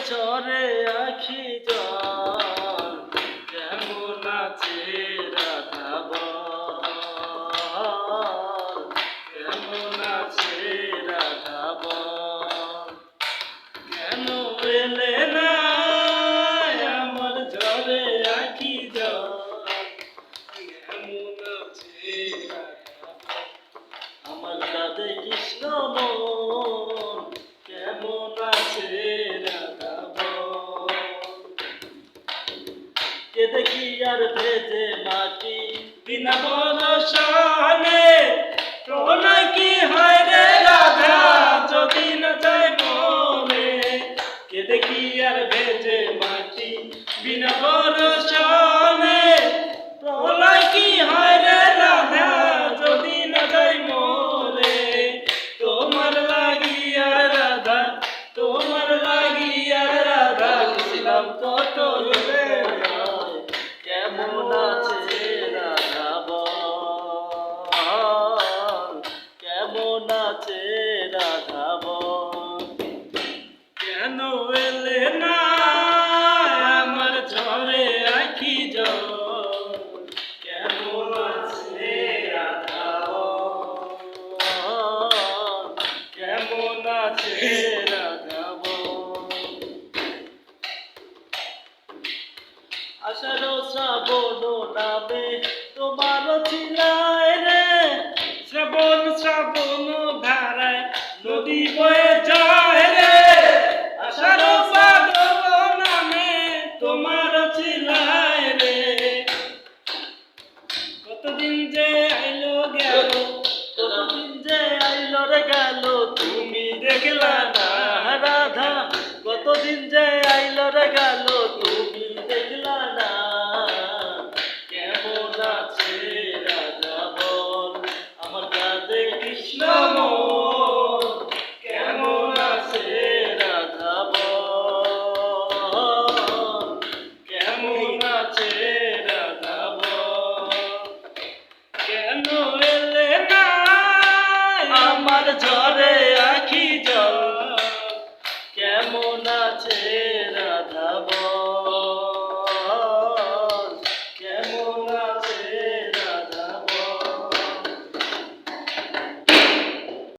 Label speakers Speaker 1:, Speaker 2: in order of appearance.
Speaker 1: ঝরে আখি জল কেমন আছে রাধাবন, কেমন আছে রাধাবন, কেন এলে না আমার ঝরে আখি জল কেমন আছে রাধাবন, আমার রাধে কৃষ্ণ মন কেমন আছে রাধাবন। কে দেখি আর ভেজে মাটি বিনা বনশানে, প্রণয় কি হয় রে রাধা যদি না যায় মনে। কে দেখি আর ভেজে মাটি বিনা বনশানে, প্রণয় কি হয় রে রাধা যদি না যায় মনে। তোমার লাগিয়া রাধা, তোমার লাগিয়া রাধা ছিলাম কত দূরে, কেমন আছে রাধাবন, কেমন আছে রাধাবন, কেন এলে না আমার ঝরে আখি জল কেমন আছে রাধাবন, কেমন আছে রাধাবন। আষাঢ় শ্রাবণ নামে তোমার ছিলায় রে, শ্রাবণ শ্রাবণ ধারায় নদী বয়ে যায় রে। আষাঢ় শ্রাবণ নামে তোমার ছিলায় রে, কতদিন যে আইলো গেল, কতদিন যে আইলো রে গেল তুমি দেখলা না রাধা, কতদিন যে আইলো রে গেল তুমি দেখলা না। কেমন আছে রাধাবন, আমার রাধে কৃষ্ণ মন কেমন আছে রাধাবন, কেমন আছে রাধাবন, কেন এলে না আমার ঝরে আখি জল কেমন আছে রাধাবন।